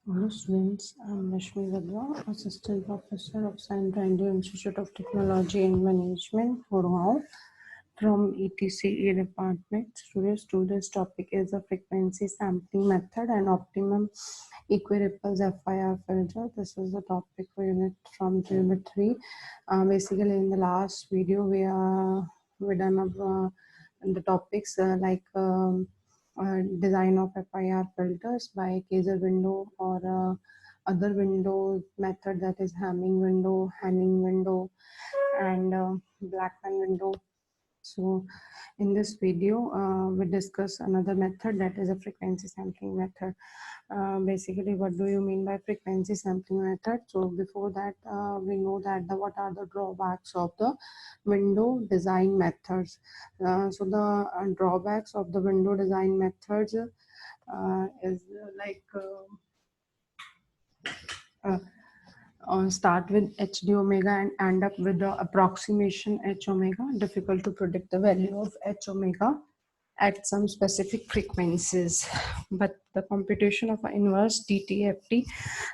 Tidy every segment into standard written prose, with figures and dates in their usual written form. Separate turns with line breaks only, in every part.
Hello students, I'm Rashmi Vadwa, Assistant Professor of Science and Institute of Technology and Management, Gurgaon, from ETCE department. Today's topic is the frequency sampling method and optimum equiripples FIR filter. This is the topic for unit from unit 3. Basically, in the last video, we done the topics design of FIR filters by Kaiser window or other window method, that is Hamming window, Hanning window, and Blackman window. So in this video, we discuss another method, that is a frequency sampling method. Basically, what do you mean by frequency sampling method? So before that, we know that what are the drawbacks of the window design methods. So the drawbacks of the window design methods is uh, start with HD omega and end up with the approximation H omega. Difficult to predict the value of H omega at some specific frequencies, but the computation of an inverse DTFT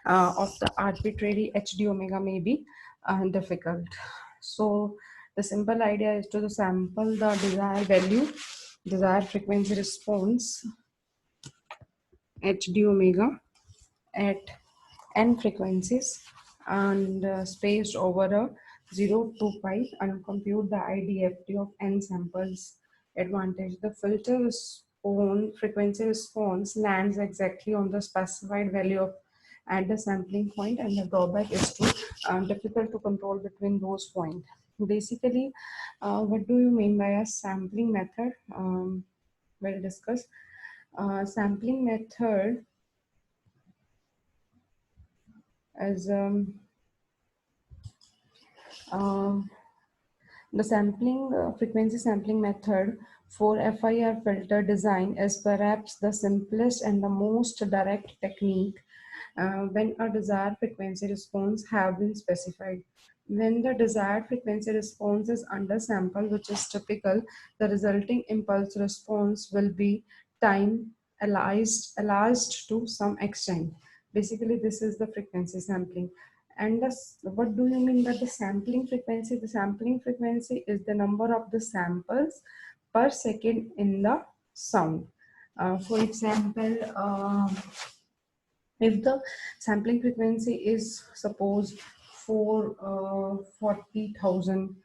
of the arbitrary HD omega may be difficult. So the simple idea is to sample the desired value, desired frequency response HD omega at n frequencies and spaced over a 0 to pi, and compute the IDFT of n samples. Advantage: the filter response frequency response lands exactly on the specified value of at the sampling point, and the drawback is to difficult to control between those points. Basically, what do you mean by a sampling method? We'll discuss. Sampling method as um, the frequency sampling method for FIR filter design is perhaps the simplest and the most direct technique when a desired frequency response have been specified. When the desired frequency response is undersampled, which is typical, the resulting impulse response will be time elapsed to some extent. Basically, this is the frequency sampling. And what do you mean by the sampling frequency? The sampling frequency is the number of the samples per second in the sound. For example, if the sampling frequency is suppose for 40,000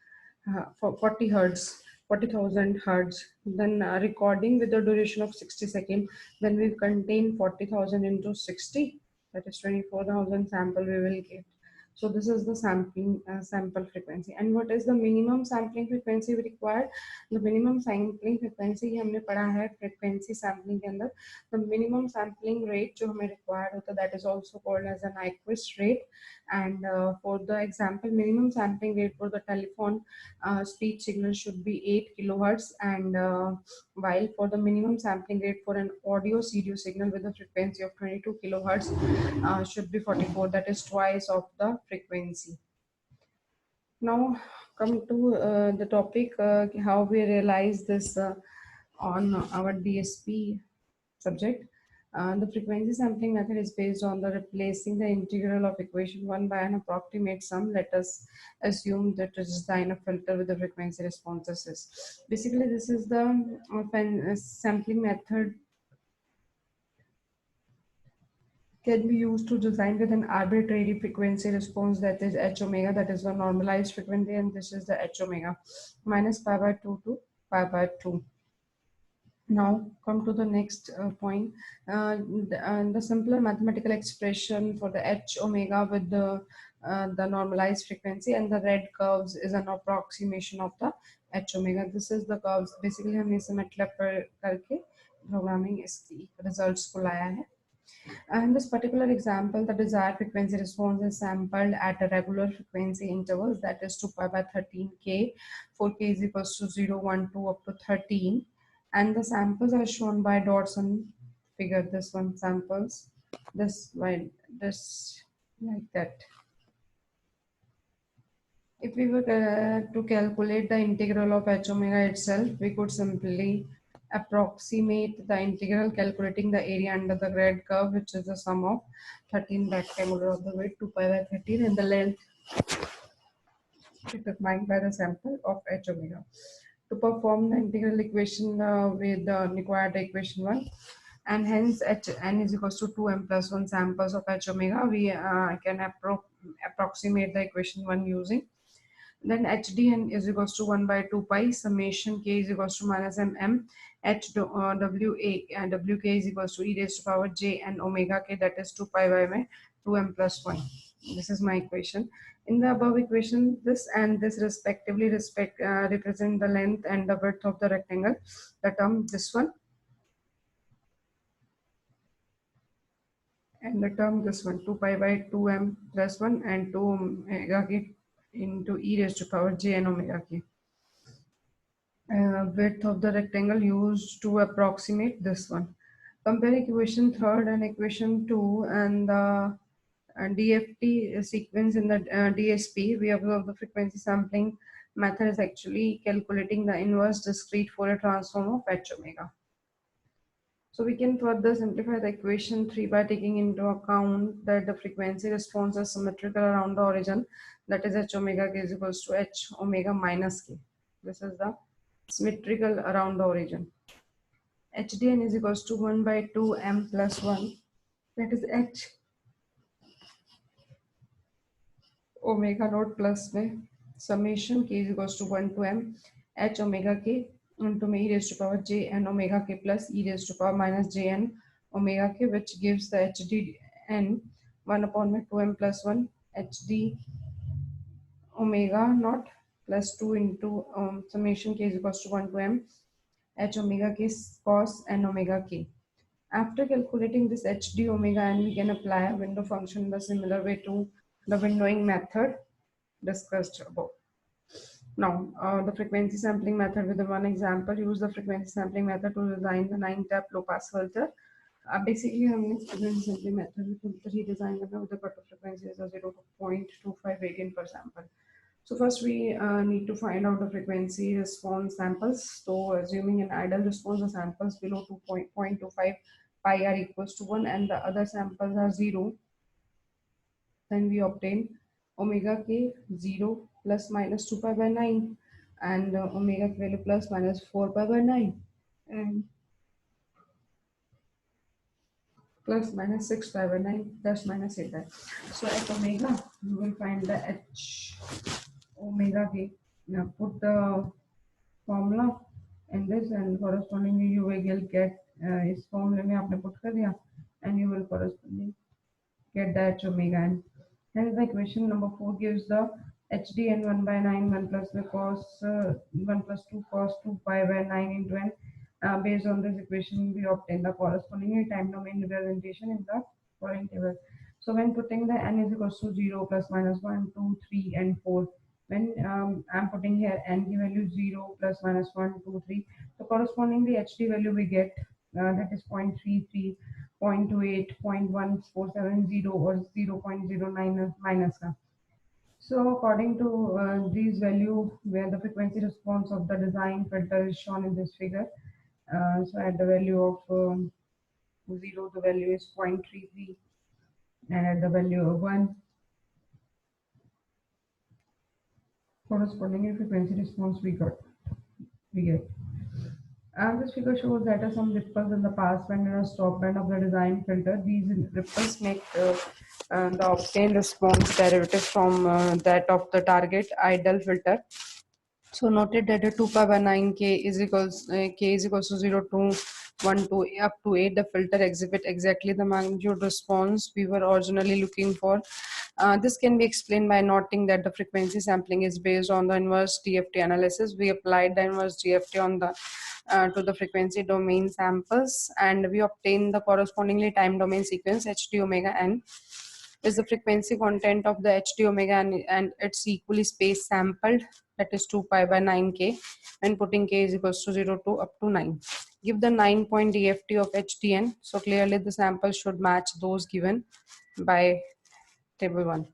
for 40 hertz, 40,000 hertz, then recording with the duration of 60 seconds, when we contain 40,000 into 60, that is 24,000 sample we will get. So this is the sampling sample frequency. And what is the minimum sampling frequency we require? The minimum sampling frequency ही हमने पढ़ा है frequency sampling के अंदर. The minimum sampling rate जो हमें required होता है, that is also called as a Nyquist rate. And for the example, minimum sampling rate for the telephone speech signal should be 8 kilohertz, and while for the minimum sampling rate for an audio CD signal with a frequency of 22 kilohertz should be 44, that is twice of the frequency. Now come to the topic, how we realize this on our DSP subject. The frequency sampling method is based on the replacing the integral of equation 1 by an approximate sum. Let us assume that it is design a filter with the frequency responses. Basically, this is the sampling method can be used to design with an arbitrary frequency response, that is H omega, that is the normalized frequency, and this is the H omega minus pi by 2 to pi by 2. Now come to the next point. The simpler mathematical expression for the H omega with the normalized frequency, and the red curves is an approximation of the H omega. This is the curves. Basically हमने इसे मतलब करके programming इसकी results को लाया है. In this particular example, the desired frequency response is sampled at a regular frequency intervals, that is 2 pi by 13k, 4k is equals to 0, 1, 2 up to 13, and the samples are shown by dots on figure. This one samples, this like that. If we were to calculate the integral of H omega itself, we could simply approximate the integral calculating the area under the red curve, which is the sum of 13 rectangular of the width 2 pi by 13 and the length determined by the sample of h omega. To perform the integral equation with the required equation 1, and hence h n is equals to 2m plus 1 samples of h omega, we can approximate the equation 1 using. Then hdn is equals to 1 by 2 pi summation k is equals to minus mm wk is equals to e raised to power j and omega k, that is 2 pi by 2m plus 1. This is my equation. In the above equation, this and this respectively represent the length and the width of the rectangle. The term this one and the term this one, 2 pi by 2m plus 1 and 2 omega k into e raised to power j and omega k. Width of the rectangle used to approximate this one. Compare equation 3 and equation 2 and the DFT sequence in the DSP. We observe the frequency sampling method is actually calculating the inverse discrete Fourier transform of h omega. So we can further simplify the equation 3 by taking into account that the frequency response is symmetrical around the origin, that is h omega k is equals to h omega minus k. This is the symmetrical around the origin. hdn is equals to 1 by 2 m plus 1, that is h omega naught plus में summation k is equals to 1 to m h omega k into e raised to power j n omega k plus e raised to power minus j n omega k, which gives the hdn 1 upon 2m plus 1 hd omega naught plus 2 into summation k is equals to 1 to m h omega k cos n omega k. After calculating this hd omega n, we can apply a window function in the similar way to the windowing method discussed above. Now, the frequency sampling method with the one example, use the frequency sampling method to design the 9-tap low-pass filter. Basically, हमने frequency sampling method में filter ही design करना with the cutoff frequency is 0.25 radian per sample. So first we need to find out the frequency response samples. So assuming an ideal response, the samples below 2.25 pi are equals to 1 and the other samples are 0, then we obtain omega k 0 plus minus 2 pi by 9 and omega k value plus minus 4 pi by 9 and plus minus 6 pi by 9 plus minus 8 pi. So at omega you will find the h omega k. Now put the formula in this and correspondingly you will get इस formula में आपने put कर दिया and you will correspondingly get the h omega n. Hence the equation number 4 gives the hdn 1 by 9 1 plus the cos 1 plus 2 cos 2 pi by 9 into n. Based on this equation we obtain the corresponding time domain representation in the following table. So when putting the n is equals to 0 plus minus 1 2 3 and 4, when I'm putting here n की value 0 plus minus 1 2 3, so correspondingly hd value we get that is 0.33 0.28 0.1470 or 0.09 minus का. So according to these value where the frequency response of the design filter is shown in this figure, so at the value of 0 the value is 0.33 and at the value of 1 corresponding frequency response we get. This figure shows that some ripples in the pass band and a stop band of the design filter. These ripples make the obtained response derivative from that of the target ideal filter. So noted that the 2 pi by 9 k is equals to 0 to 1 to up to 8. The filter exhibit exactly the magnitude response we were originally looking for. This can be explained by noting that the frequency sampling is based on the inverse DFT analysis. We applied the inverse DFT on the to the frequency domain samples and we obtained the correspondingly time domain sequence hd omega n is the frequency content of the hd omega and it's equally space sampled, that is 2 pi by 9 k, when putting k is equals to 0 to up to 9. Give the 9-point DFT of hdn, so clearly the sample should match those given by table 1.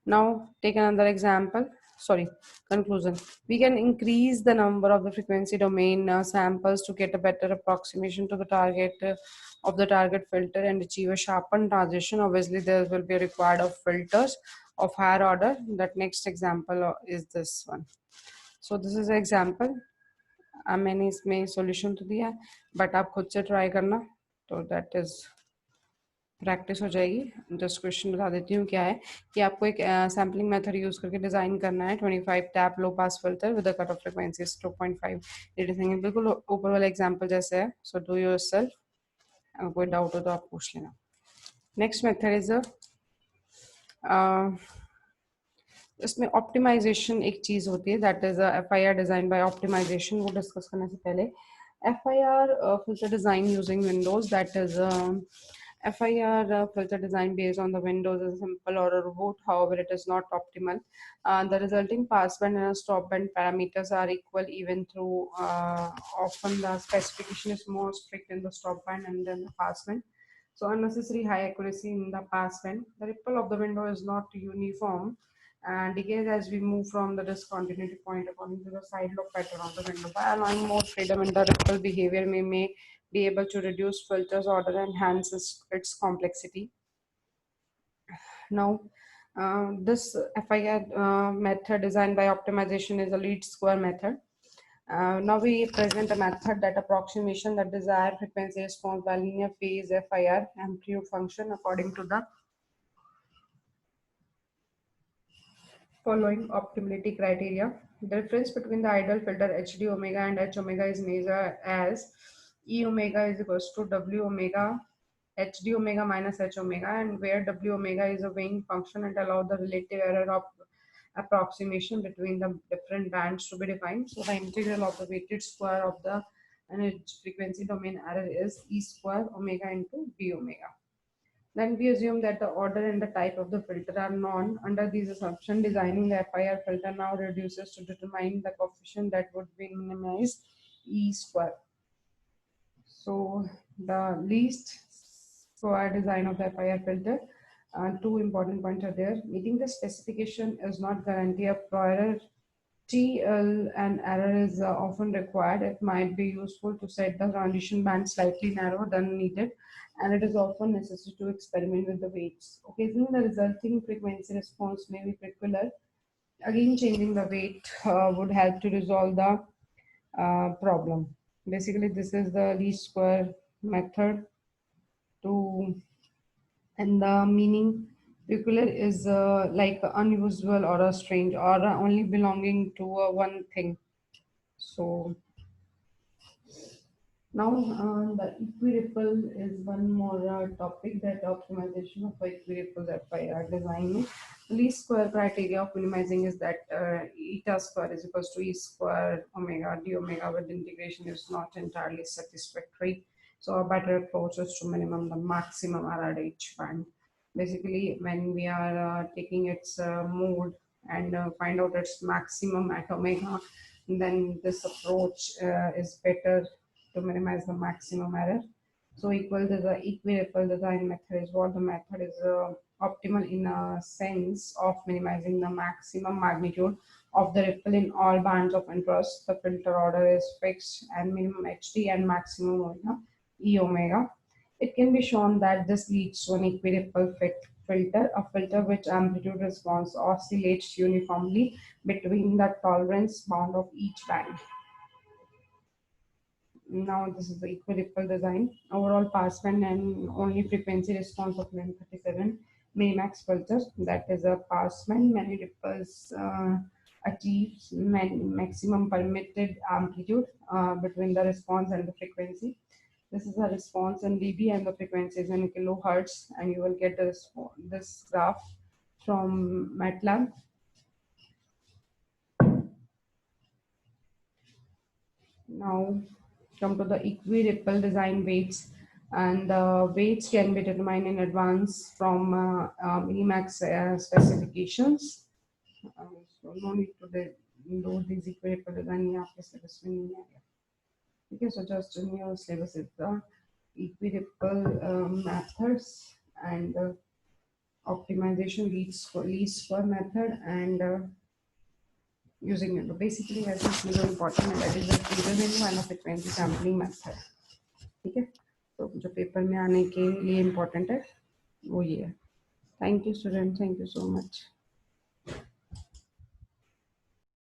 Now take another example. sorry, conclusion. We can increase the number of the frequency domain samples to get a better approximation to the target of the target filter and achieve a sharpened transition. Obviously, there will be required of filters of higher order. That next example is this one. So this is an example. मैंने इसमें solution तो दिया है, but आप खुद से try करना, तो दैट इज प्रैक्टिस हो जाएगी. जस्ट क्वेश्चन बता देती हूँ क्या है कि आपको एक सैम्पलिंग मेथड यूज करके डिजाइन करना है 25 tap low pass filter with cut off frequency 2.5. ये डिजाइन बिल्कुल ऊपर वाला एग्जांपल जैसे है. So do yourself. अगर कोई डाउट हो तो आप पूछ लेना. नेक्स्ट मेथड इज इसमें ऑप्टिमाइजेशन एक चीज होती है, that is F I R design by optimisation. वो डिस्कस करने से पहले FIR filter design using Windows, that is FIR filter design based on the Windows is simple or a root, however it is not optimal. The resulting passband and stop band parameters are equal even through often the specification is more strict in the stop band and then the passband. So unnecessary high accuracy in the passband. The ripple of the window is not uniform and decays as we move from the discontinuity point according to the side lobe pattern of the window. By allowing more freedom in the ripple behavior, we may be able to reduce filters order and enhance its complexity. Now, this FIR method designed by optimization is a least square method. Now we present a method that approximation the desired frequency response by linear phase FIR amplitude function according to the following optimality criteria. The difference between the ideal filter HD omega and H omega is measured as E omega is equals to W omega HD omega minus H omega, and where W omega is a weighing function and allow the relative error of approximation between the different bands to be defined. So the integral of the weighted square of the frequency domain error is E square omega into D omega. Then we assume that the order and the type of the filter are known. Under these assumptions, designing the FIR filter now reduces to determine the coefficient that would be minimized E square. So the least square design of the FIR filter, two important points are there. Meeting the specification is not guarantee a prior TL and error is often required. It might be useful to set the transition band slightly narrower than needed, and it is often necessary to experiment with the weights. Occasionally, the resulting frequency response may be peculiar. Again, changing the weight would help to resolve the problem. Basically, this is the least square method to, and the meaning peculiar is like unusual or a strange or only belonging to one thing. So now the equiripple is one more topic, that optimization of equiripples FIR design. Least square criteria of minimizing is that eta square is equals to E square omega D omega with integration is not entirely satisfactory. So a better approach is to minimum the maximum error at each band. Basically, when we are taking its mode and find out its maximum at omega, then this approach is better to minimize the maximum error. So equiripple design method is what the method is optimal in a sense of minimizing the maximum magnitude of the ripple in all bands of interest. The filter order is fixed and minimum HD and maximum omega, E omega. It can be shown that this leads to an equiripple filter, a filter which amplitude response oscillates uniformly between the tolerance bound of each band. Now this is the equiripple design. Overall passband and only frequency response of LM37 minimax filter. That is a passband. Many ripples achieves maximum permitted amplitude between the response and the frequency. This is the response in dB and the frequency is in kilohertz, and you will get this graph from MATLAB. Now come to the equiripple design weights, and the weights can be determined in advance from minimax specifications. So no need to do these equiripple design यहाँ पे syllabus में नहीं आएगा. Okay, so just in your syllabus is the equiripple methods and optimization least square method and using window. Basically as इसमें जो important है that is the trigger window and the frequency sampling method. ठीक है, तो जो paper में आने के लिए important है वो ये है. Thank you student, thank you so much.